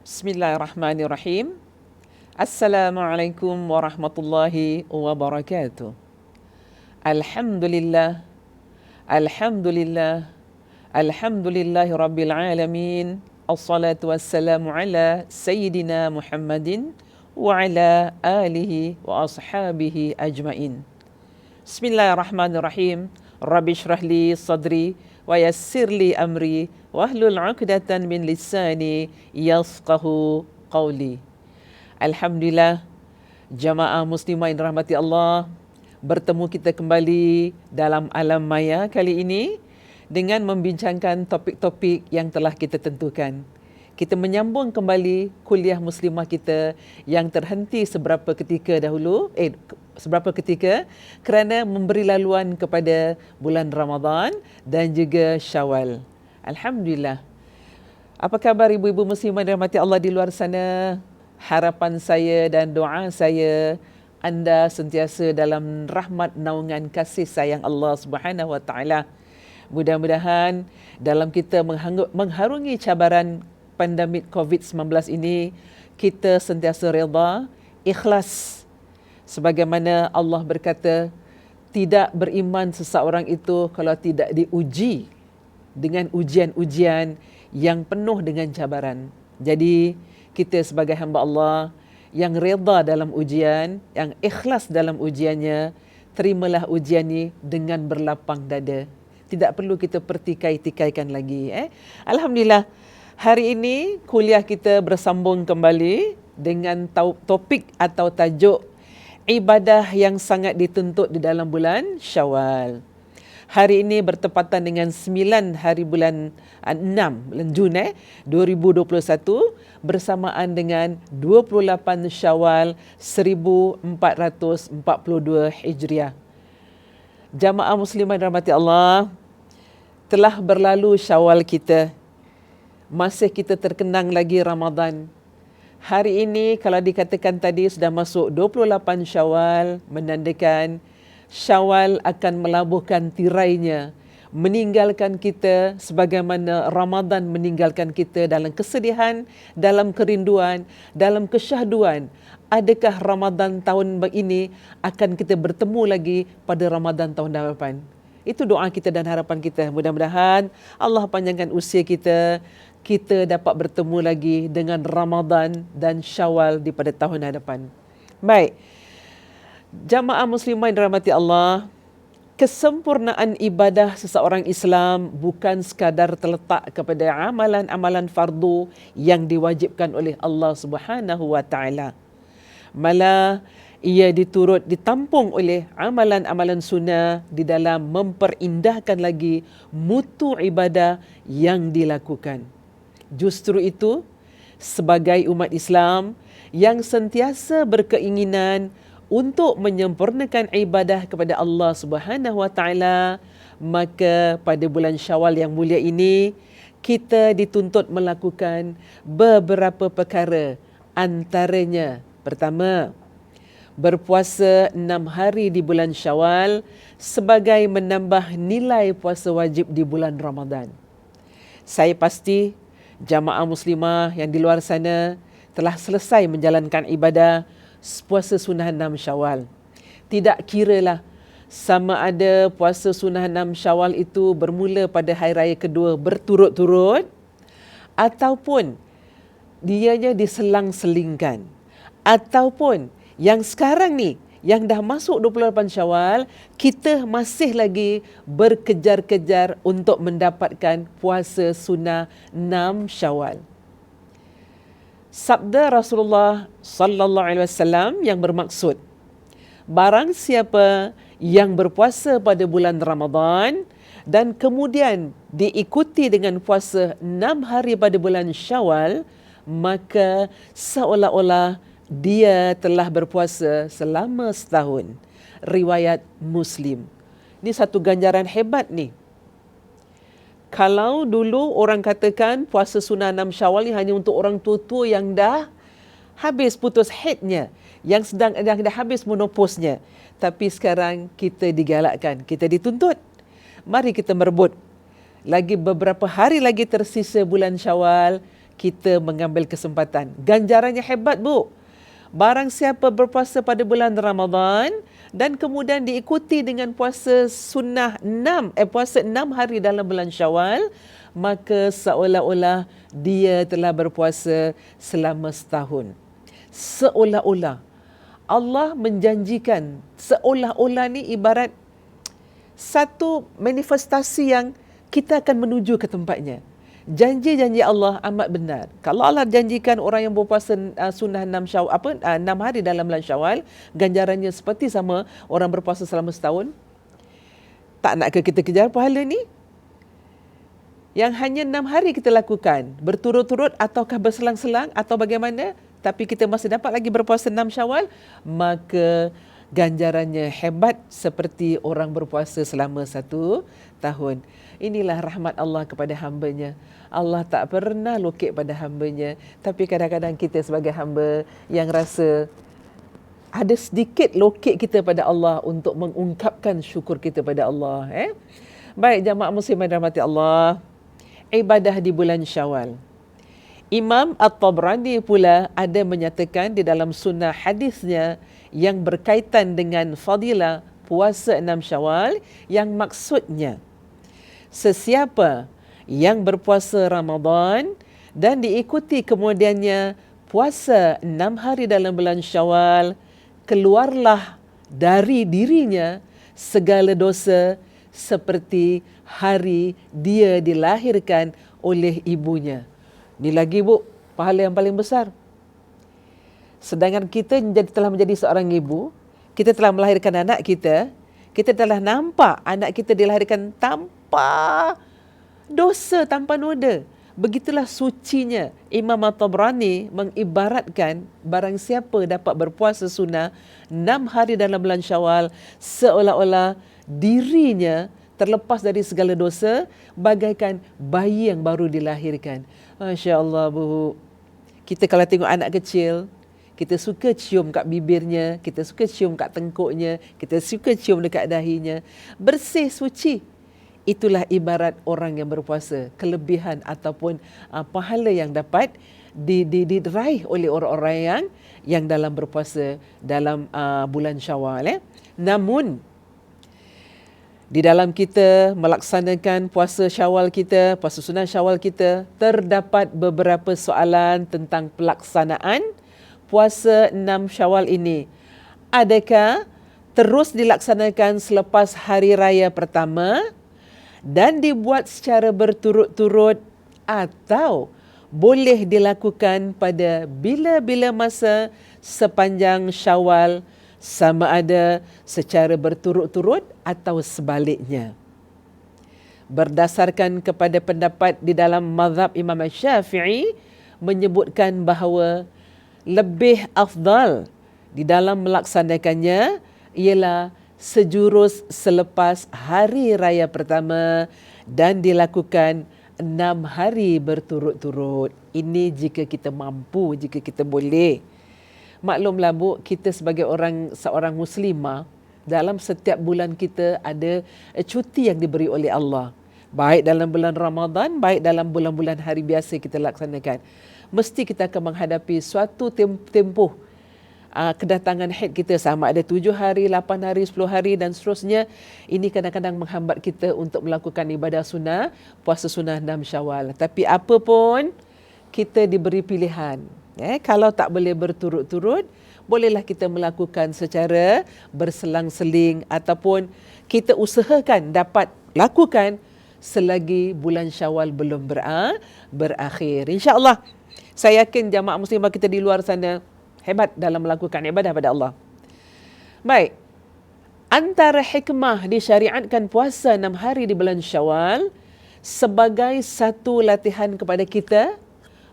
Bismillahirrahmanirrahim. Assalamualaikum warahmatullahi wabarakatuh. Alhamdulillah, Alhamdulillah, Alhamdulillahi Rabbil Alamin. Assalatu wassalamu ala Sayyidina Muhammadin wa ala alihi wa ashabihi ajmain. Bismillahirrahmanirrahim. Rabbi shrah li sadri wa yassir li amri wahlul 'uqdatan min lisani yafqahu qawli. Alhamdulillah, jamaah muslimah yang dirahmati Allah, bertemu kita kembali dalam alam maya kali ini dengan membincangkan topik-topik yang telah kita tentukan. Kita menyambung kembali kuliah muslimah kita yang terhenti seberapa ketika kerana memberi laluan kepada bulan Ramadan dan juga Syawal. Alhamdulillah. Apa khabar ibu-ibu muslimah yang dirahmati Allah di luar sana? Harapan saya dan doa saya anda sentiasa dalam rahmat naungan kasih sayang Allah Subhanahu Wa Taala. Mudah-mudahan dalam kita mengharungi cabaran pandemik COVID-19 ini, kita sentiasa redha, ikhlas. Sebagaimana Allah berkata, tidak beriman seseorang itu kalau tidak diuji dengan ujian-ujian yang penuh dengan cabaran. Jadi, kita sebagai hamba Allah yang redha dalam ujian, yang ikhlas dalam ujiannya, terimalah ujian ini dengan berlapang dada. Tidak perlu kita pertikai-tikaikan lagi. Alhamdulillah, hari ini kuliah kita bersambung kembali dengan topik atau tajuk ibadah yang sangat dituntut di dalam bulan Syawal. Hari ini bertepatan dengan 9 hari bulan 6 bulan Jun 2021 bersamaan dengan 28 Syawal 1442 Hijriah. Jamaah muslimah yang dirahmati Allah, telah berlalu Syawal kita. Masih kita terkenang lagi Ramadan. Hari ini kalau dikatakan tadi sudah masuk 28 Syawal, menandakan Syawal akan melabuhkan tirainya, meninggalkan kita sebagaimana Ramadan meninggalkan kita dalam kesedihan, dalam kerinduan, dalam kesyahduan. Adakah Ramadan tahun ini akan kita bertemu lagi pada Ramadan tahun depan? Itu doa kita dan harapan kita. Mudah-mudahan Allah panjangkan usia kita, kita dapat bertemu lagi dengan Ramadan dan Syawal di pada tahun hadapan. Baik, jamaah muslimah yang dirahmati Allah, kesempurnaan ibadah seseorang Islam bukan sekadar terletak kepada amalan-amalan fardu yang diwajibkan oleh Allah Subhanahu Wa Taala. Malah ia ditampung oleh amalan-amalan sunnah di dalam memperindahkan lagi mutu ibadah yang dilakukan. Justru itu, sebagai umat Islam yang sentiasa berkeinginan untuk menyempurnakan ibadah kepada Allah Subhanahu Wa Taala, maka pada bulan Syawal yang mulia ini kita dituntut melakukan beberapa perkara. Antaranya, pertama, berpuasa 6 hari di bulan Syawal sebagai menambah nilai puasa wajib di bulan Ramadan. Saya pasti jamaah muslimah yang di luar sana telah selesai menjalankan ibadah puasa sunnah 6 Syawal. Tidak kiralah sama ada puasa sunnah 6 Syawal itu bermula pada hari raya kedua berturut-turut ataupun dianya diselang-selingkan, ataupun yang sekarang ni yang dah masuk 28 Syawal, kita masih lagi berkejar-kejar untuk mendapatkan puasa sunnah 6 Syawal. Sabda Rasulullah sallallahu alaihi wasallam yang bermaksud, barang siapa yang berpuasa pada bulan Ramadan dan kemudian diikuti dengan puasa 6 hari pada bulan Syawal, maka seolah-olah dia telah berpuasa selama setahun. Riwayat Muslim. Ini satu ganjaran hebat ni. Kalau dulu orang katakan puasa sunnah 6 Syawal ni hanya untuk orang tua-tua yang dah habis putus haidnya, yang dah habis menopausnya. Tapi sekarang kita digalakkan, kita dituntut. Mari kita merebut. Lagi beberapa hari lagi tersisa bulan Syawal, kita mengambil kesempatan. Ganjarannya hebat, Bu. Barang siapa berpuasa pada bulan Ramadan dan kemudian diikuti dengan puasa sunnah puasa 6 hari dalam bulan Syawal, maka seolah-olah dia telah berpuasa selama setahun. Seolah-olah. Allah menjanjikan, seolah-olah ni ibarat satu manifestasi yang kita akan menuju ke tempatnya. Janji-janji Allah amat benar. Kalau Allah janjikan orang yang berpuasa sunnah 6 hari dalam bulan Syawal, ganjarannya seperti sama orang berpuasa selama setahun. Tak nak ke kita kejar pahala ni? Yang hanya 6 hari kita lakukan, berturut-turut ataukah berselang-selang atau bagaimana, tapi kita masih dapat lagi berpuasa 6 Syawal, maka ganjarannya hebat seperti orang berpuasa selama 1 tahun. Inilah rahmat Allah kepada hamba-Nya. Allah tak pernah lokek pada hamba-Nya. Tapi kadang-kadang kita sebagai hamba yang rasa ada sedikit lokek kita pada Allah untuk mengungkapkan syukur kita pada Allah. Baik, jamaah muslim yang dirahmati Allah. Ibadah di bulan Syawal. Imam At-Tabrani pula ada menyatakan di dalam sunnah hadisnya yang berkaitan dengan fadilah puasa 6 Syawal, yang maksudnya sesiapa yang berpuasa Ramadan dan diikuti kemudiannya puasa 6 hari dalam bulan Syawal, keluarlah dari dirinya segala dosa seperti hari dia dilahirkan oleh ibunya. Ni lagi, Bu, pahala yang paling besar. Sedangkan kita telah menjadi seorang ibu, kita telah melahirkan anak kita telah nampak anak kita dilahirkan tanpa dosa, tanpa noda. Begitulah sucinya Imam At-Tabrani mengibaratkan barang siapa dapat berpuasa sunnah 6 hari dalam bulan Syawal, seolah-olah dirinya terlepas dari segala dosa, bagaikan bayi yang baru dilahirkan. Masya Allah, Bu. Kita kalau tengok anak kecil, kita suka cium kat bibirnya, kita suka cium kat tengkuknya, kita suka cium dekat dahinya. Bersih, suci. Itulah ibarat orang yang berpuasa. Kelebihan ataupun pahala yang dapat diraih oleh orang-orang yang dalam berpuasa dalam bulan Syawal. Namun, di dalam kita melaksanakan puasa Syawal kita, puasa sunnah Syawal kita, terdapat beberapa soalan tentang pelaksanaan puasa 6 Syawal ini. Adakah terus dilaksanakan selepas hari raya pertama dan dibuat secara berturut-turut, atau boleh dilakukan pada bila-bila masa sepanjang Syawal, sama ada secara berturut-turut atau sebaliknya. Berdasarkan kepada pendapat di dalam mazhab Imam Syafi'i, menyebutkan bahawa lebih afdal di dalam melaksanakannya ialah sejurus selepas hari raya pertama dan dilakukan 6 hari berturut-turut. Ini jika kita mampu, jika kita boleh. Maklumlah, Bu, kita sebagai seorang muslimah, dalam setiap bulan kita ada cuti yang diberi oleh Allah. Baik dalam bulan Ramadan, baik dalam bulan-bulan hari biasa kita laksanakan. Mesti kita akan menghadapi suatu tempoh kedatangan haid kita, sama ada 7 hari, 8 hari, 10 hari dan seterusnya. Ini kadang-kadang menghambat kita untuk melakukan ibadah sunnah, puasa sunnah 6 Syawal. Tapi apa pun, kita diberi pilihan. Kalau tak boleh berturut-turut, bolehlah kita melakukan secara berselang-seling ataupun kita usahakan dapat lakukan selagi bulan Syawal belum berakhir. InsyaAllah, saya yakin jamaah muslimah kita di luar sana hebat dalam melakukan ibadah pada Allah. Baik, antara hikmah disyariatkan puasa 6 hari di bulan Syawal sebagai satu latihan kepada kita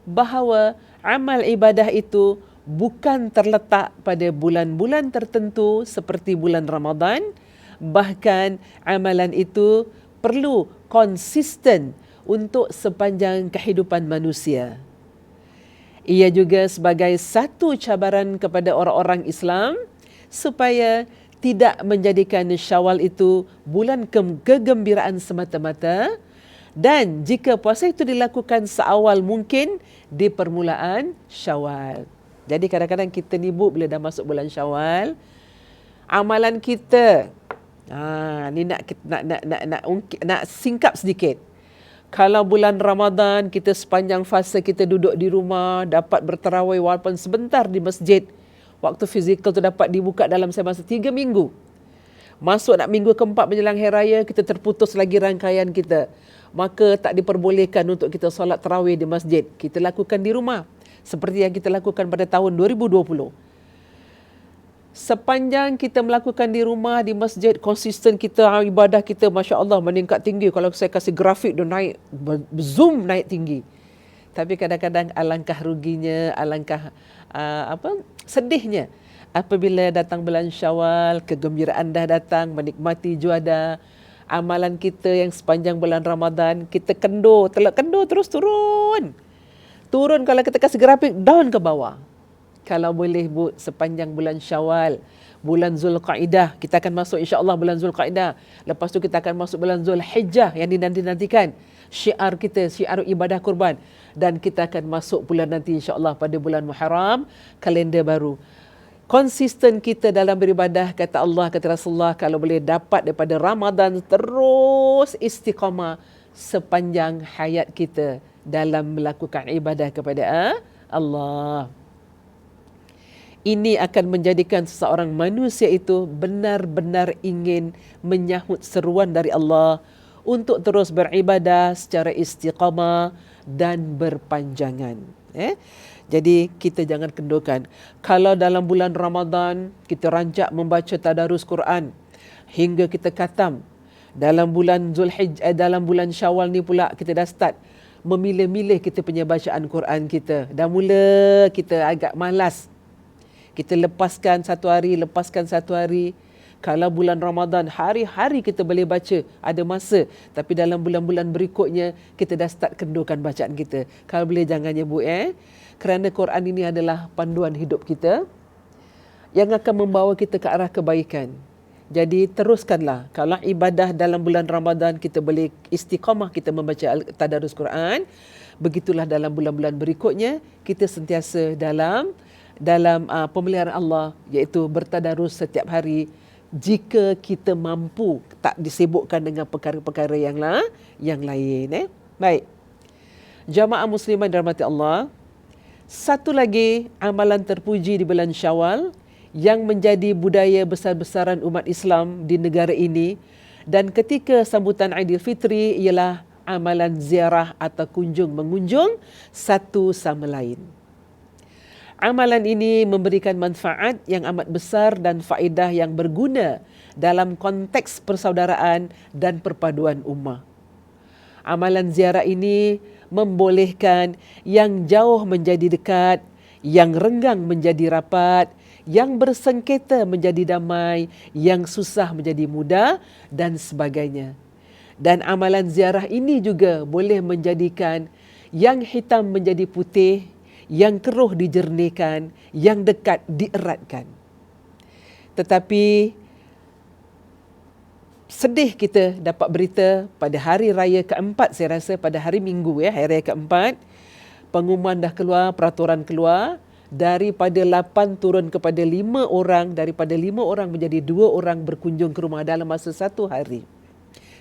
bahawa amal ibadah itu bukan terletak pada bulan-bulan tertentu seperti bulan Ramadan. Bahkan amalan itu perlu konsisten untuk sepanjang kehidupan manusia. Ia juga sebagai satu cabaran kepada orang-orang Islam supaya tidak menjadikan Syawal itu bulan kegembiraan semata-mata, Dan jika puasa itu dilakukan seawal mungkin di permulaan Syawal. Jadi kadang-kadang kita ni Bu, bila dah masuk bulan Syawal, amalan kita ni nak singkap sedikit. Kalau bulan Ramadan kita sepanjang fasa kita duduk di rumah, dapat bertarawih walaupun sebentar di masjid. Waktu fizikal tu dapat dibuka dalam masa 3 minggu. Masuk nak minggu keempat menjelang Hari Raya, kita terputus lagi rangkaian kita. Maka tak diperbolehkan untuk kita solat tarawih di masjid. Kita lakukan di rumah. Seperti yang kita lakukan pada tahun 2020. Sepanjang kita melakukan di rumah, di masjid, konsisten kita, ibadah kita, Masya Allah, meningkat tinggi. Kalau saya kasih grafik, dia naik, zoom naik tinggi. Tapi kadang-kadang alangkah ruginya, alangkah sedihnya. Apabila datang bulan Syawal, kegembiraan dah datang, menikmati juada, amalan kita yang sepanjang bulan Ramadan, kita kendur terus turun. Turun kalau kita kasih grafik, down ke bawah. Kalau boleh Bu, sepanjang bulan Syawal, bulan Zulqaidah, kita akan masuk insya-Allah bulan Zulqaidah. Lepas tu kita akan masuk bulan Zulhijjah yang dinanti-nantikan. Syiar kita, syiar ibadah kurban. Dan kita akan masuk bulan nanti insya-Allah pada bulan Muharram, kalender baru. Konsisten kita dalam beribadah, kata Allah, kata Rasulullah, kalau boleh dapat daripada Ramadan terus istiqamah sepanjang hayat kita dalam melakukan ibadah kepada Allah. Ini akan menjadikan seseorang manusia itu benar-benar ingin menyahut seruan dari Allah untuk terus beribadah secara istiqamah dan berpanjangan. Jadi kita jangan kendurkan. Kalau dalam bulan Ramadan kita rancak membaca tadarus Quran hingga kita khatam. Dalam bulan Zulhijjah, dalam bulan Syawal ni pula kita dah start memilih-milih kita punya bacaan Quran kita. Dah mula kita agak malas. Kita lepaskan satu hari. Kalau bulan Ramadan, hari-hari kita boleh baca, ada masa. Tapi dalam bulan-bulan berikutnya, kita dah start kendurkan bacaan kita. Kalau boleh jangan Bu. Kerana Quran ini adalah panduan hidup kita yang akan membawa kita ke arah kebaikan. Jadi teruskanlah. Kalau ibadah dalam bulan Ramadan, kita boleh istiqamah kita membaca tadarus Quran. Begitulah dalam bulan-bulan berikutnya, kita sentiasa dalam pemeliharaan Allah, iaitu bertadarus setiap hari jika kita mampu, tak disibukkan dengan perkara-perkara yang lain. Baik. Jamaah muslimah dirahmati Allah, satu lagi amalan terpuji di bulan Syawal yang menjadi budaya besar-besaran umat Islam di negara ini dan ketika sambutan Aidilfitri ialah amalan ziarah atau mengunjung satu sama lain. Amalan ini memberikan manfaat yang amat besar dan faedah yang berguna dalam konteks persaudaraan dan perpaduan ummah. Amalan ziarah ini membolehkan yang jauh menjadi dekat, yang renggang menjadi rapat, yang bersengketa menjadi damai, yang susah menjadi mudah dan sebagainya. Dan amalan ziarah ini juga boleh menjadikan yang hitam menjadi putih, yang keruh dijernihkan, yang dekat dieratkan. Tetapi sedih kita dapat berita pada hari raya keempat, saya rasa pada hari Minggu hari raya keempat, pengumuman dah keluar, peraturan keluar, daripada 8 turun kepada 5 orang, daripada 5 orang menjadi 2 orang berkunjung ke rumah dalam masa 1 hari.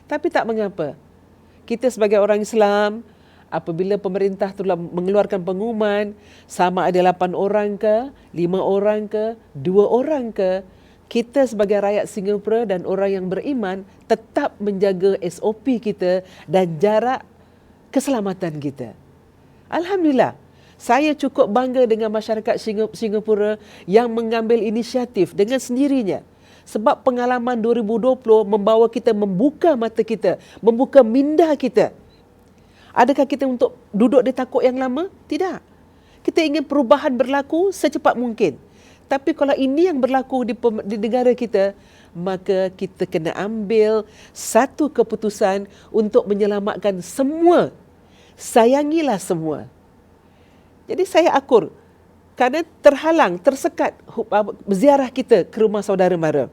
Tapi tak mengapa. Kita sebagai orang Islam, apabila pemerintah telah mengeluarkan pengumuman, sama ada 8 orang ke, 5 orang ke, 2 orang ke, kita sebagai rakyat Singapura dan orang yang beriman tetap menjaga SOP kita dan jarak keselamatan kita. Alhamdulillah, saya cukup bangga dengan masyarakat Singapura yang mengambil inisiatif dengan sendirinya. Sebab pengalaman 2020 membawa kita membuka mata kita, membuka minda kita. Adakah kita untuk duduk di takut yang lama? Tidak. Kita ingin perubahan berlaku secepat mungkin. Tapi kalau ini yang berlaku di negara kita, maka kita kena ambil satu keputusan untuk menyelamatkan semua. Sayangilah semua. Jadi saya akur. Kerana terhalang, tersekat ziarah kita ke rumah saudara mara.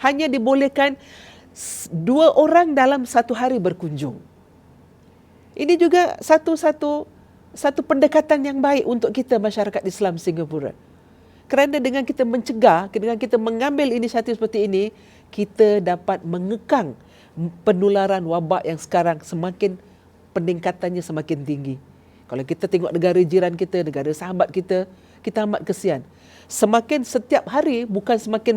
Hanya dibolehkan 2 orang dalam 1 hari berkunjung. Ini juga satu pendekatan yang baik untuk kita masyarakat Islam Singapura. Kerana dengan kita mencegah, dengan kita mengambil inisiatif seperti ini, kita dapat mengekang penularan wabak yang sekarang semakin peningkatannya semakin tinggi. Kalau kita tengok negara jiran kita, negara sahabat kita, kita amat kesian. Semakin setiap hari bukan semakin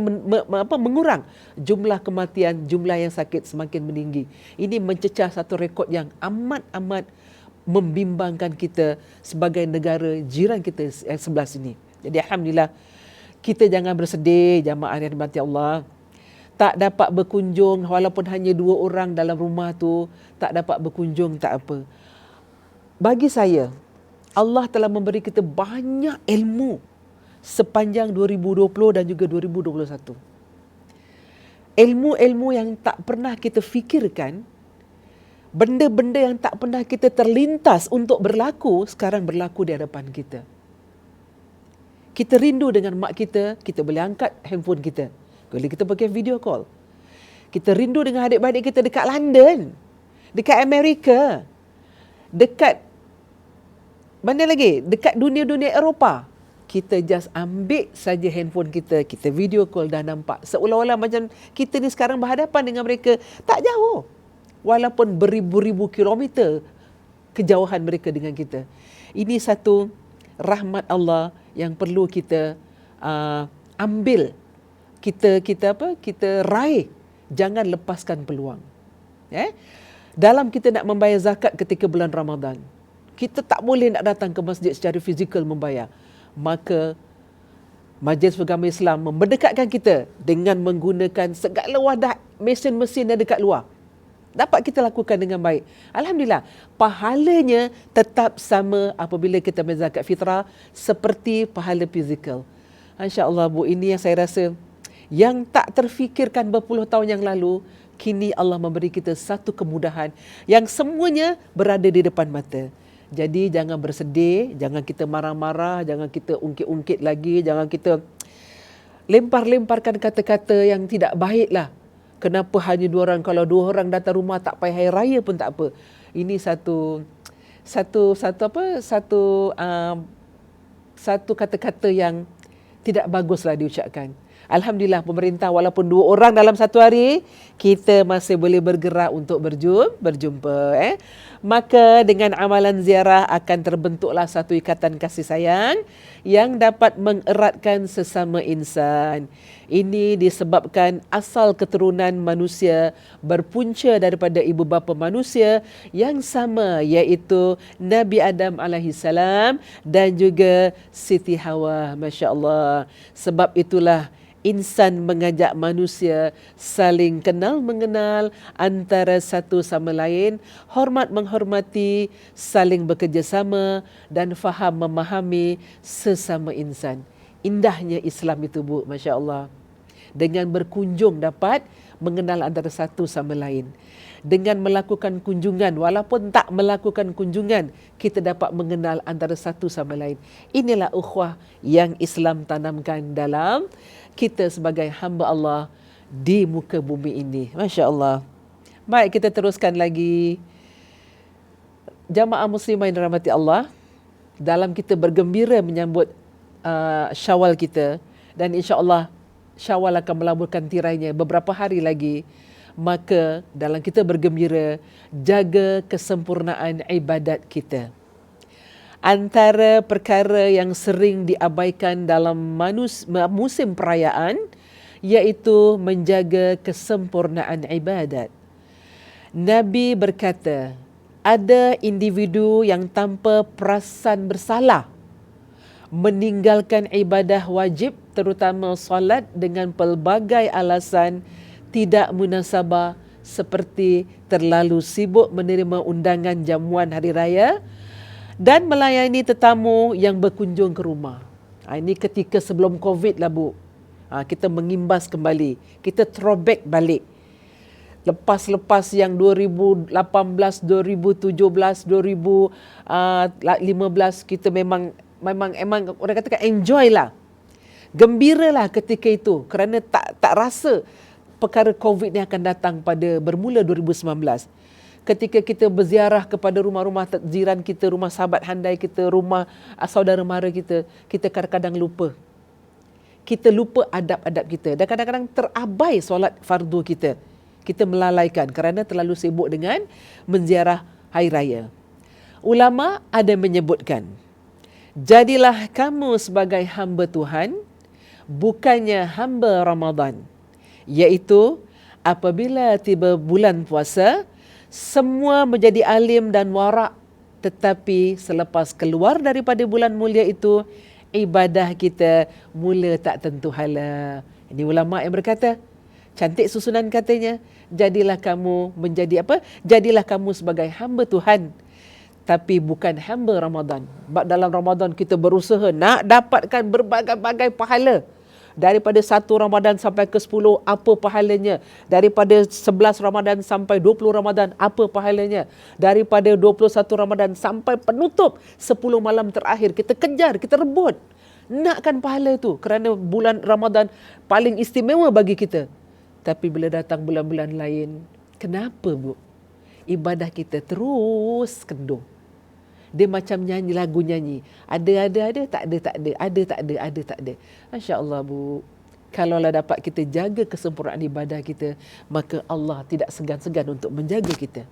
mengurang, jumlah kematian, jumlah yang sakit semakin meninggi. Ini mencecah satu rekod yang amat membimbangkan kita sebagai negara jiran kita yang sebelah sini. Jadi alhamdulillah, kita jangan bersedih jamaah yang dirahmati Allah. Tak dapat berkunjung walaupun hanya 2 orang dalam rumah tu, tak dapat berkunjung tak apa. Bagi saya, Allah telah memberi kita banyak ilmu sepanjang 2020 dan juga 2021. Ilmu-ilmu yang tak pernah kita fikirkan, benda-benda yang tak pernah kita terlintas untuk berlaku, sekarang berlaku di hadapan kita. Kita rindu dengan mak kita, kita boleh angkat handphone kita. Boleh kita pakai video call. Kita rindu dengan adik-beradik kita dekat London, dekat Amerika, dekat mana lagi? Dekat dunia-dunia Eropah. Kita just ambil saja handphone kita, kita video call dah nampak. Seolah-olah macam kita ni sekarang berhadapan dengan mereka. Tak jauh. Walaupun beribu-ribu kilometer kejauhan mereka dengan kita. Ini satu rahmat Allah yang perlu kita ambil. Kita raih. Jangan lepaskan peluang. Dalam kita nak membayar zakat ketika bulan Ramadan, kita tak boleh nak datang ke masjid secara fizikal membayar. Maka Majlis Agama Islam mendekatkan kita dengan menggunakan segala wadah mesin-mesin yang dekat luar. Dapat kita lakukan dengan baik. Alhamdulillah, pahalanya tetap sama apabila kita bayar zakat fitrah seperti pahala fizikal. Insya-Allah Bu, ini yang saya rasa yang tak terfikirkan berpuluh tahun yang lalu, kini Allah memberi kita satu kemudahan yang semuanya berada di depan mata. Jadi jangan bersedih, jangan kita marah-marah, jangan kita ungkit-ungkit lagi, jangan kita lempar-lemparkan kata-kata yang tidak baiklah. Kenapa hanya 2 orang? Kalau 2 orang datang rumah tak payah hari raya pun tak apa. Ini satu kata-kata yang tidak baguslah diucapkan. Alhamdulillah pemerintah walaupun 2 orang dalam satu hari, kita masih boleh bergerak untuk berjumpa. Maka dengan amalan ziarah akan terbentuklah satu ikatan kasih sayang yang dapat mengeratkan sesama insan. Ini disebabkan asal keturunan manusia berpunca daripada ibu bapa manusia yang sama, iaitu Nabi Adam alaihissalam dan juga Siti Hawa. Masya Allah. Sebab itulah insan mengajak manusia saling kenal mengenal antara satu sama lain, hormat menghormati, saling bekerjasama dan faham memahami sesama insan. Indahnya Islam itu Bu, Masya Allah. Dengan berkunjung dapat mengenal antara satu sama lain. Dengan melakukan kunjungan, walaupun tak melakukan kunjungan, kita dapat mengenal antara satu sama lain. Inilah ukhuwah yang Islam tanamkan dalam kita sebagai hamba Allah di muka bumi ini. Masya Allah. Baik, kita teruskan lagi. Jamaah muslimah yang dirahmati Allah, dalam kita bergembira menyambut Syawal kita, dan insya-Allah Syawal akan melaburkan tirainya beberapa hari lagi. Maka dalam kita bergembira, jaga kesempurnaan ibadat kita. Antara perkara yang sering diabaikan dalam musim perayaan, iaitu menjaga kesempurnaan ibadat. Nabi berkata, ada individu yang tanpa perasan bersalah meninggalkan ibadah wajib, terutama solat, dengan pelbagai alasan tidak munasabah seperti terlalu sibuk menerima undangan jamuan hari raya dan melayani tetamu yang berkunjung ke rumah. Ini ketika sebelum COVID lah Bu. Kita mengimbas kembali. Kita throwback balik. Lepas-lepas yang 2018, 2017, 2015, kita memang orang katakan enjoy lah. Gembiralah ketika itu kerana tak rasa perkara COVID ni akan datang pada bermula 2019. ketika kita berziarah kepada rumah-rumah jiran kita, rumah sahabat handai kita, rumah saudara mara kita, kita kadang-kadang lupa. Kita lupa adab-adab kita dan kadang-kadang terabai solat fardu kita. Kita melalaikan kerana terlalu sibuk dengan menziarah hari raya. Ulama ada menyebutkan, jadilah kamu sebagai hamba Tuhan, bukannya hamba Ramadan. Iaitu apabila tiba bulan puasa, semua menjadi alim dan warak. Tetapi selepas keluar daripada bulan mulia itu, ibadah kita mula tak tentu hala. Ini ulama yang berkata, cantik susunan katanya, jadilah kamu menjadi apa? Jadilah kamu sebagai hamba Tuhan, tapi bukan hamba Ramadan. Dalam Ramadan kita berusaha nak dapatkan berbagai-bagai pahala. Daripada 1 Ramadan sampai ke 10, apa pahalanya? Daripada 11 Ramadan sampai 20 Ramadan, apa pahalanya? Daripada 21 Ramadan sampai penutup 10 malam terakhir, kita kejar, kita rebut. Nakkan pahala itu kerana bulan Ramadan paling istimewa bagi kita. Tapi bila datang bulan-bulan lain, kenapa bu? Ibadah kita terus kendor. Dia macam nyanyi lagu nyanyi. Ada, tak ada, tak ada. Ada, tak ada, ada, tak ada. Masya Allah bu. Kalaulah dapat kita jaga kesempurnaan ibadah kita, maka Allah tidak segan-segan untuk menjaga kita.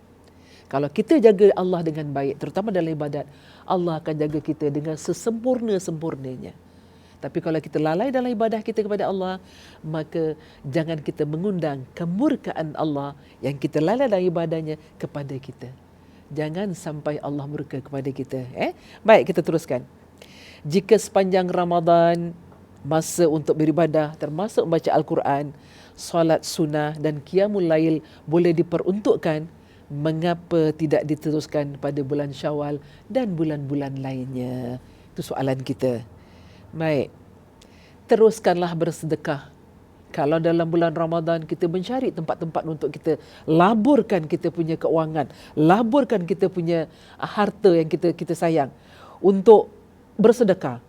Kalau kita jaga Allah dengan baik, terutama dalam ibadat, Allah akan jaga kita dengan sesempurna-sempurnanya. Tapi kalau kita lalai dalam ibadah kita kepada Allah, maka jangan kita mengundang kemurkaan Allah yang kita lalai dalam ibadahnya kepada kita. Jangan sampai Allah murka kepada kita. Baik, kita teruskan. Jika sepanjang Ramadan, masa untuk beribadah, termasuk membaca Al-Quran, solat sunnah dan qiyamul lail boleh diperuntukkan, mengapa tidak diteruskan pada bulan Syawal dan bulan-bulan lainnya? Itu soalan kita. Baik, teruskanlah bersedekah. Kalau dalam bulan Ramadan kita mencari tempat-tempat untuk kita laburkan kita punya keuangan, laburkan kita punya harta yang kita sayang untuk bersedekah.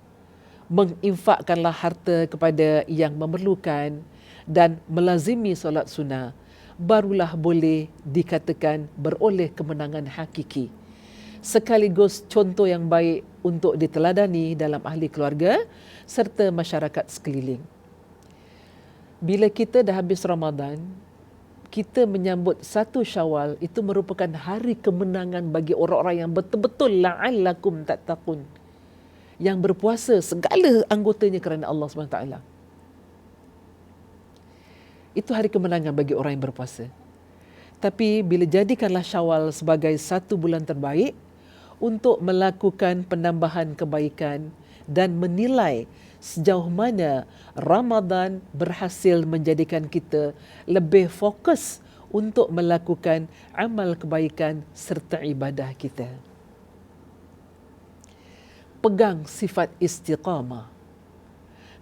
Menginfakkanlah harta kepada yang memerlukan dan melazimi solat sunnah, barulah boleh dikatakan beroleh kemenangan hakiki. Sekaligus contoh yang baik untuk diteladani dalam ahli keluarga serta masyarakat sekeliling. Bila kita dah habis Ramadan, kita menyambut 1 Syawal, itu merupakan hari kemenangan bagi orang-orang yang betul-betul la'allakum tattaqun, yang berpuasa segala anggotanya kerana Allah SWT. Itu hari kemenangan bagi orang yang berpuasa. Tapi bila jadikanlah Syawal sebagai 1 bulan terbaik untuk melakukan penambahan kebaikan dan menilai sejauh mana Ramadan berhasil menjadikan kita lebih fokus untuk melakukan amal kebaikan serta ibadah kita. Pegang sifat istiqamah.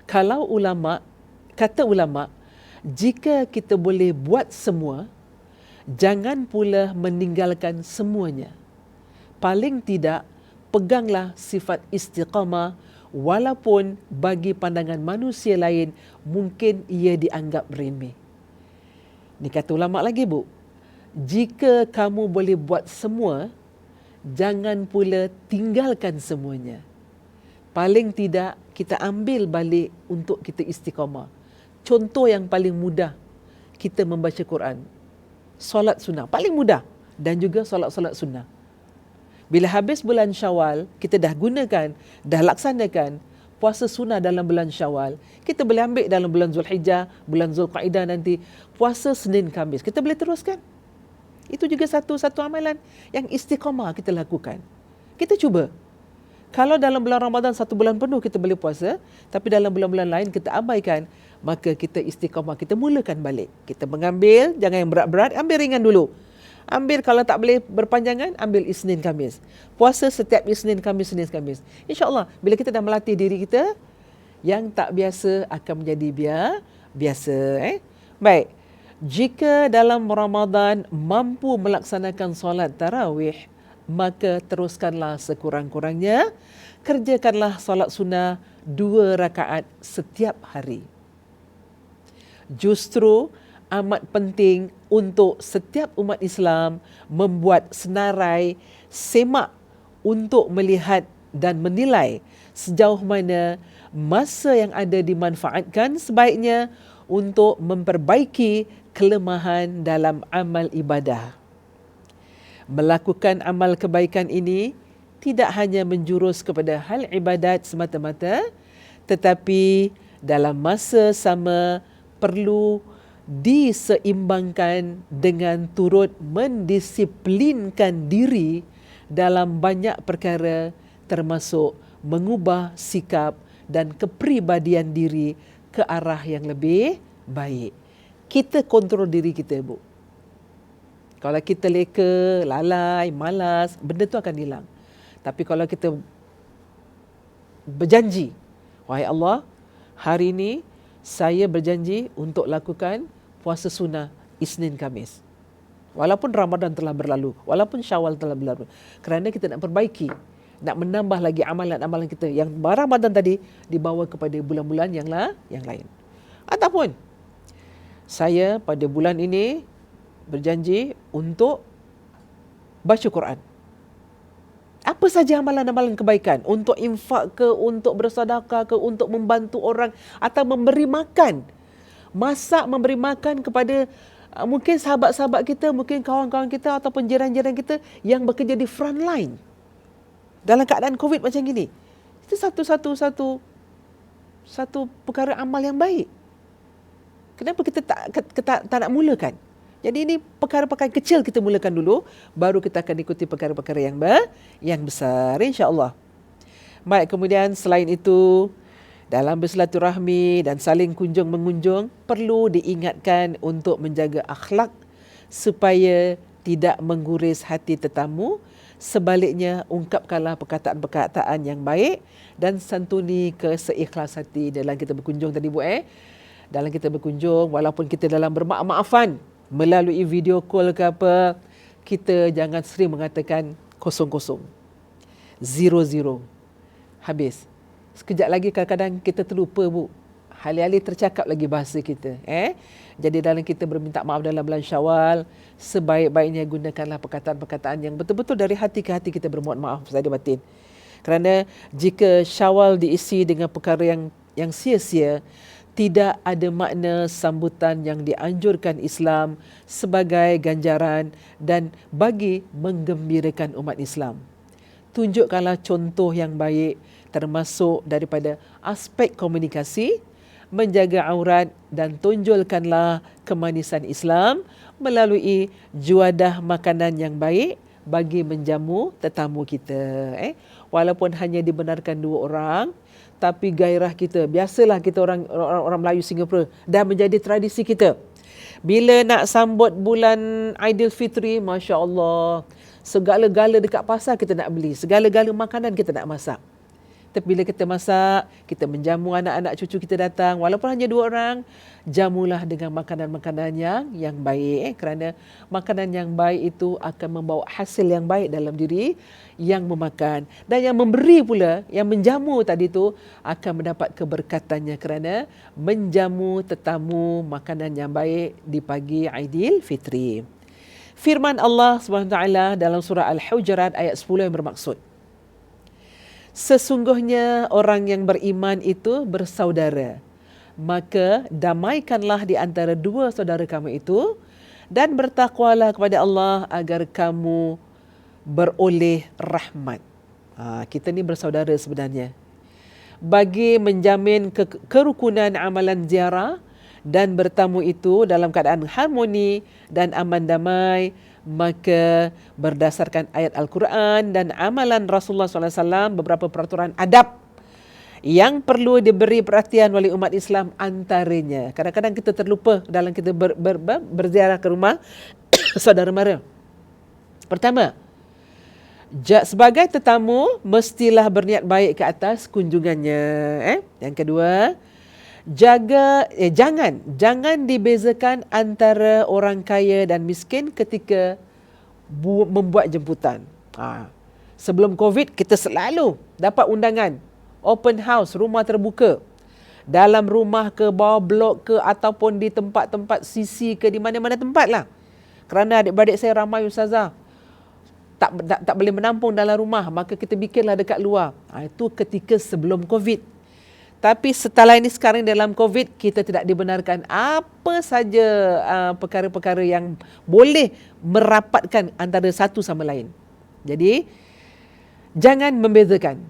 Kalau kata ulama, jika kita boleh buat semua, jangan pula meninggalkan semuanya. Paling tidak, peganglah sifat istiqamah, walaupun bagi pandangan manusia lain mungkin ia dianggap remeh. Ini kata ulama lagi bu, jika kamu boleh buat semua, jangan pula tinggalkan semuanya. Paling tidak kita ambil balik untuk kita istiqamah. Contoh yang paling mudah, kita membaca Quran. Solat sunnah, paling mudah. Dan juga solat-solat sunnah. Bila habis bulan Syawal, kita dah gunakan, dah laksanakan puasa sunnah dalam bulan Syawal. Kita boleh ambil dalam bulan Zulhijjah, bulan Zulqaidah nanti, puasa Senin Khamis. Kita boleh teruskan. Itu juga satu amalan yang istiqamah kita lakukan. Kita cuba. Kalau dalam bulan Ramadan 1 bulan penuh kita boleh puasa, tapi dalam bulan-bulan lain kita abaikan, maka kita istiqamah, kita mulakan balik. Kita mengambil, jangan yang berat-berat, ambil ringan dulu. Ambil kalau tak boleh berpanjangan, ambil Isnin Khamis. Puasa setiap Isnin Khamis. InsyaAllah, bila kita dah melatih diri kita, yang tak biasa akan menjadi biasa. Baik, jika dalam Ramadan mampu melaksanakan solat tarawih, maka teruskanlah sekurang-kurangnya. Kerjakanlah solat sunnah 2 rakaat setiap hari. Justru amat penting untuk setiap umat Islam membuat senarai semak untuk melihat dan menilai sejauh mana masa yang ada dimanfaatkan sebaiknya untuk memperbaiki kelemahan dalam amal ibadah. Melakukan amal kebaikan ini tidak hanya menjurus kepada hal ibadat semata-mata, tetapi dalam masa sama perlu diseimbangkan dengan turut mendisiplinkan diri dalam banyak perkara, termasuk mengubah sikap dan kepribadian diri ke arah yang lebih baik. Kita kontrol diri kita, Bu. Kalau kita leka, lalai, malas, benda tu akan hilang. Tapi kalau kita berjanji, wahai Allah, hari ini saya berjanji untuk lakukan puasa sunnah Isnin Khamis. Walaupun Ramadan telah berlalu, walaupun Syawal telah berlalu. Kerana kita nak perbaiki, nak menambah lagi amalan-amalan kita yang Ramadan tadi dibawa kepada bulan-bulan yang lain. Ataupun saya pada bulan ini berjanji untuk baca Quran. Apa saja amalan-amalan kebaikan, untuk infak ke, untuk bersedekah ke, untuk membantu orang atau memberi makan. Masak, memberi makan kepada mungkin sahabat-sahabat kita, mungkin kawan-kawan kita ataupun jiran-jiran kita yang bekerja di front line dalam keadaan COVID macam gini. Itu satu perkara amal yang baik. Kenapa kita tak nak mulakan? Jadi ini perkara-perkara kecil kita mulakan dulu, baru kita akan ikuti perkara-perkara yang besar, insya-Allah. Baik, kemudian selain itu, dalam bersilaturahmi dan saling kunjung-mengunjung, perlu diingatkan untuk menjaga akhlak supaya tidak mengguris hati tetamu. Sebaliknya, ungkapkanlah perkataan-perkataan yang baik dan santuni keseikhlas hati dalam kita berkunjung tadi, Bu. Dalam kita berkunjung, walaupun kita dalam bermaaf-maafan, melalui video call ke apa, kita jangan sering mengatakan kosong-kosong. Zero. Habis. Sekejap lagi kadang-kadang kita terlupa, Bu. Alih-alih tercakap lagi bahasa kita. Jadi dalam kita berminta maaf dalam bulan Syawal, sebaik-baiknya gunakanlah perkataan-perkataan yang betul-betul dari hati ke hati kita bermohon maaf zahir batin. Kerana jika Syawal diisi dengan perkara yang sia-sia, tidak ada makna sambutan yang dianjurkan Islam sebagai ganjaran dan bagi menggembirakan umat Islam. Tunjukkanlah contoh yang baik termasuk daripada aspek komunikasi, menjaga aurat dan tonjolkanlah kemanisan Islam melalui juadah makanan yang baik bagi menjamu tetamu kita. Walaupun hanya dibenarkan 2 orang, tapi gairah kita, biasalah kita orang Melayu Singapura, dah menjadi tradisi kita. Bila nak sambut bulan Aidilfitri, Masya Allah, segala-gala dekat pasar kita nak beli, segala-gala makanan kita nak masak. Tapi bila kita masak, kita menjamu anak-anak cucu kita datang, walaupun hanya 2 orang, jamulah dengan makanan-makanan yang baik. Kerana makanan yang baik itu akan membawa hasil yang baik dalam diri yang memakan. Dan yang memberi pula, yang menjamu tadi tu akan mendapat keberkatannya kerana menjamu tetamu makanan yang baik di pagi Aidilfitri. Firman Allah SWT dalam surah Al-Hujurat ayat 10 yang bermaksud, sesungguhnya orang yang beriman itu bersaudara, maka damaikanlah di antara 2 saudara kamu itu dan bertakwalah kepada Allah agar kamu beroleh rahmat. Kita ni bersaudara sebenarnya. Bagi menjamin kerukunan amalan ziarah dan bertamu itu dalam keadaan harmoni dan aman damai, maka berdasarkan ayat Al-Quran dan amalan Rasulullah SAW, beberapa peraturan adab yang perlu diberi perhatian oleh umat Islam antaranya. Kadang-kadang kita terlupa dalam kita berziarah ke rumah saudara mara. Pertama, sebagai tetamu mestilah berniat baik ke atas kunjungannya. Yang kedua, jangan dibezakan antara orang kaya dan miskin ketika membuat jemputan. Sebelum COVID kita selalu dapat undangan open house, rumah terbuka. dalam rumah ke, bawah blok ke, ataupun di tempat-tempat sisi ke, di mana-mana tempat lah. Kerana adik-beradik saya ramai ustazah, tak boleh menampung dalam rumah, maka kita bikinlah dekat luar. Itu ketika sebelum COVID. Tapi setelah ini sekarang dalam COVID, kita tidak dibenarkan apa saja perkara-perkara yang boleh merapatkan antara satu sama lain. Jadi, jangan membezakan.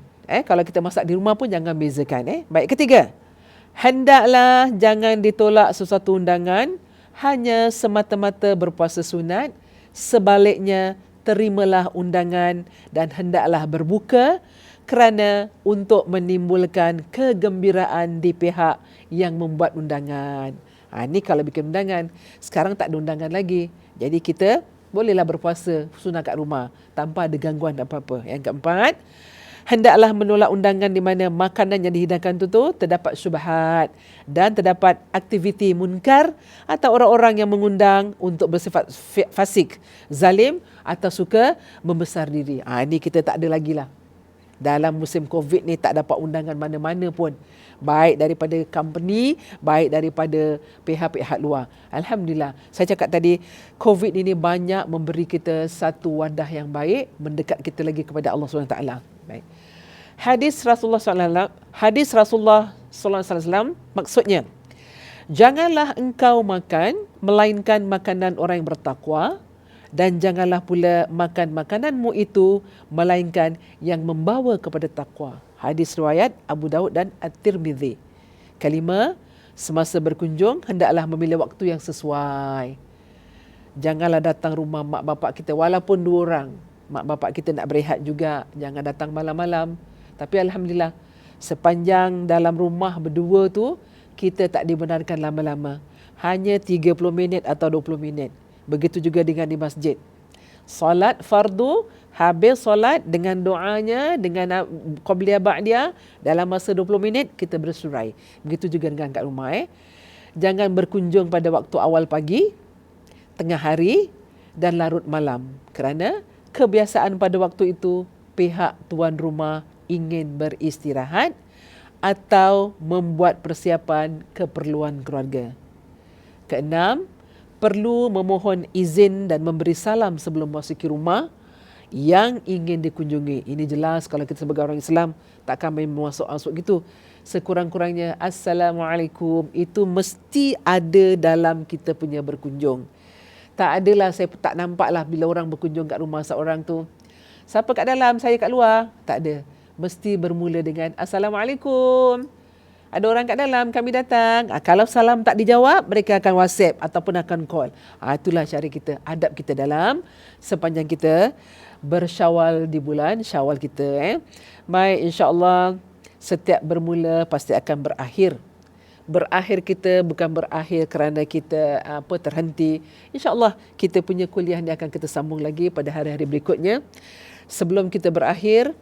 Kalau kita masak di rumah pun jangan bezakan. Baik, ketiga, hendaklah jangan ditolak sesuatu undangan hanya semata-mata berpuasa sunat. Sebaliknya, terimalah undangan dan hendaklah berbuka kerana untuk menimbulkan kegembiraan di pihak yang membuat undangan. Ini kalau bikin undangan. Sekarang tak ada undangan lagi. Jadi kita bolehlah berpuasa sunat kat rumah tanpa ada gangguan apa-apa. Yang keempat, hendaklah menolak undangan di mana makanan yang dihidangkan itu terdapat syubhat dan terdapat aktiviti munkar atau orang-orang yang mengundang untuk bersifat fasik, zalim atau suka membesar diri. Ini kita tak ada lagi lah. Dalam musim COVID ni tak dapat undangan mana-mana pun. Baik daripada company, baik daripada pihak-pihak luar. Alhamdulillah. Saya cakap tadi, COVID ini banyak memberi kita satu wadah yang baik, mendekat kita lagi kepada Allah SWT. Baik. Hadis Rasulullah SAW maksudnya, janganlah engkau makan melainkan makanan orang yang bertakwa, dan janganlah pula makan makananmu itu melainkan yang membawa kepada takwa. Hadis riwayat Abu Daud dan At-Tirmidzi. Kelima, semasa berkunjung hendaklah memilih waktu yang sesuai. Janganlah datang rumah mak bapak kita walaupun 2 orang. Mak bapak kita nak berehat juga, jangan datang malam-malam. Tapi alhamdulillah, sepanjang dalam rumah berdua tu kita tak dibenarkan lama-lama. Hanya 30 minit atau 20 minit. Begitu juga dengan di masjid. Solat fardu, habis solat dengan doanya, dengan qabliyah ba'diyah, dalam masa 20 minit kita bersurai. Begitu juga dengan kat rumah. Jangan berkunjung pada waktu awal pagi, tengah hari dan larut malam. Kerana kebiasaan pada waktu itu pihak tuan rumah ingin beristirahat atau membuat persiapan keperluan keluarga. Keenam, perlu memohon izin dan memberi salam sebelum memasuki rumah yang ingin dikunjungi. Ini jelas kalau kita sebagai orang Islam takkan main masuk-masuk gitu. Sekurang-kurangnya Assalamualaikum itu mesti ada dalam kita punya berkunjung. Tak adalah, saya tak nampak lah bila orang berkunjung kat rumah seorang tu, siapa kat dalam, saya kat luar. Tak ada. Mesti bermula dengan Assalamualaikum. Ada orang kat dalam, kami datang. Kalau salam tak dijawab, mereka akan WhatsApp ataupun akan call. Itulah cara kita, adab kita dalam sepanjang kita bersyawal di bulan syawal kita. Baik, insya-Allah setiap bermula pasti akan berakhir. Berakhir kita bukan berakhir kerana kita terhenti. InsyaAllah kita punya kuliah ni akan kita sambung lagi pada hari-hari berikutnya. Sebelum kita berakhir,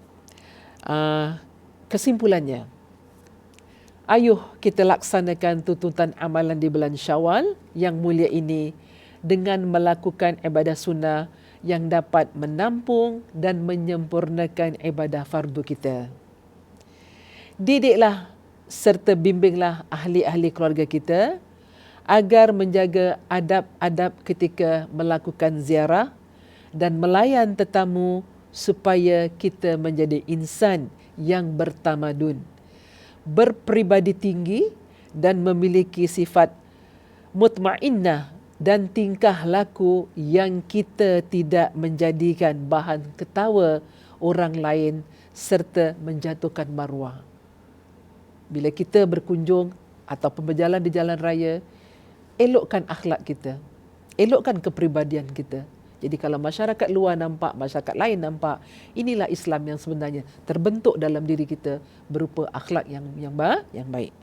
kesimpulannya, ayuh kita laksanakan tuntutan amalan di bulan Syawal yang mulia ini dengan melakukan ibadah sunnah yang dapat menampung dan menyempurnakan ibadah fardu kita. Didiklah serta bimbinglah ahli-ahli keluarga kita agar menjaga adab-adab ketika melakukan ziarah dan melayan tetamu supaya kita menjadi insan yang bertamadun, berpribadi tinggi dan memiliki sifat mutmainnah dan tingkah laku yang kita tidak menjadikan bahan ketawa orang lain serta menjatuhkan maruah. Bila kita berkunjung ataupun berjalan di jalan raya, elokkan akhlak kita, elokkan kepribadian kita. Jadi kalau masyarakat luar nampak, masyarakat lain nampak, inilah Islam yang sebenarnya terbentuk dalam diri kita berupa akhlak yang baik.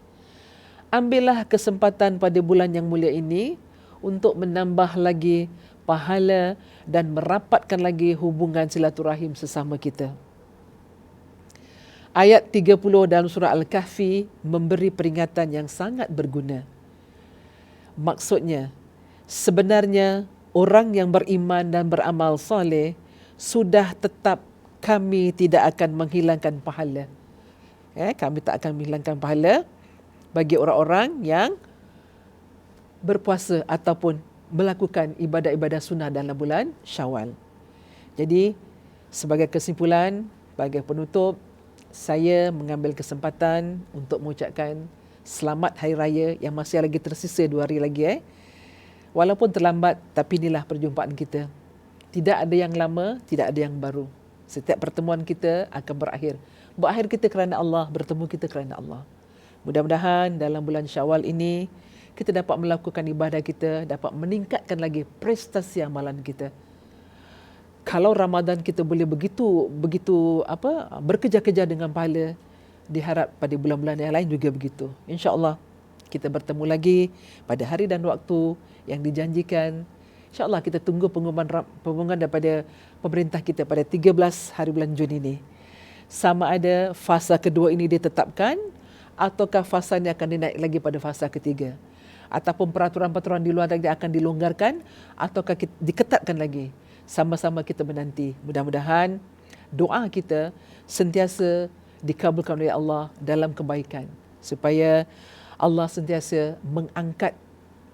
Ambillah kesempatan pada bulan yang mulia ini untuk menambah lagi pahala dan merapatkan lagi hubungan silaturahim sesama kita. Ayat 30 dalam surah Al-Kahfi memberi peringatan yang sangat berguna. Maksudnya, sebenarnya orang yang beriman dan beramal soleh sudah tetap kami tidak akan menghilangkan pahala. Kami tak akan menghilangkan pahala bagi orang-orang yang berpuasa ataupun melakukan ibadah-ibadah sunnah dalam bulan Syawal. Jadi sebagai kesimpulan, sebagai penutup, saya mengambil kesempatan untuk mengucapkan selamat Hari Raya yang masih lagi tersisa 2 hari lagi. Walaupun terlambat, tapi inilah perjumpaan kita. Tidak ada yang lama, tidak ada yang baru. Setiap pertemuan kita akan berakhir. Berakhir kita kerana Allah, bertemu kita kerana Allah. Mudah-mudahan dalam bulan Syawal ini, kita dapat melakukan ibadah kita, dapat meningkatkan lagi prestasi amalan kita. Kalau Ramadan kita boleh begitu berkejar-kejar dengan pahala, diharap pada bulan-bulan yang lain juga begitu. InsyaAllah kita bertemu lagi pada hari dan waktu yang dijanjikan. InsyaAllah kita tunggu pengumuman daripada pemerintah kita pada 13 hari bulan Jun ini. Sama ada fasa kedua ini ditetapkan ataukah fasa ini akan dinaik lagi pada fasa ketiga. Ataupun peraturan-peraturan di luar negeri akan dilonggarkan ataukah diketatkan lagi. Sama-sama kita menanti. Mudah-mudahan doa kita sentiasa dikabulkan oleh Allah dalam kebaikan. Supaya Allah sentiasa mengangkat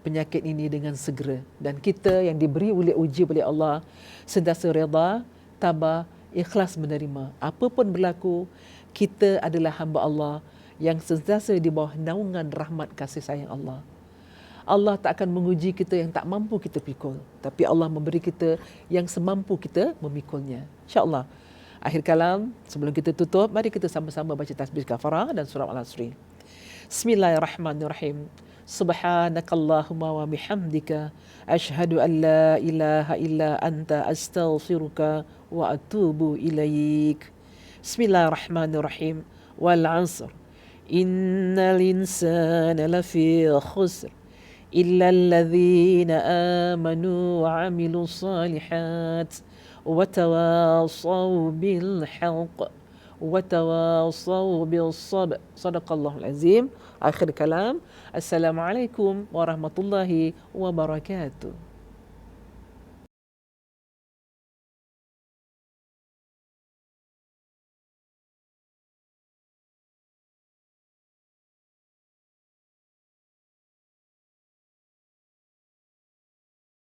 penyakit ini dengan segera. Dan kita yang diberi uji oleh Allah sentiasa reda, tabah, ikhlas menerima. Apa pun berlaku, kita adalah hamba Allah yang sentiasa di bawah naungan rahmat kasih sayang Allah. Allah tak akan menguji kita yang tak mampu kita pikul. Tapi Allah memberi kita yang semampu kita memikulnya. InsyaAllah. Akhir kalam, sebelum kita tutup, mari kita sama-sama baca tasbih kafarah dan surah Al-Asri. Bismillahirrahmanirrahim. Subhanakallahumma wa bihamdika ashhadu an la ilaha illa anta astaghfiruka wa atubu ilaik. Bismillahirrahmanirrahim. Wal 'asr. Innal insana lafi khusr illa alladhina amanu wa 'amilus salihat wa tawasaw bil haqq wa tawasaw bis sabr. Sadaqallahul azim. Akhir kalam. Assalamualaikum warahmatullahi wabarakatuh.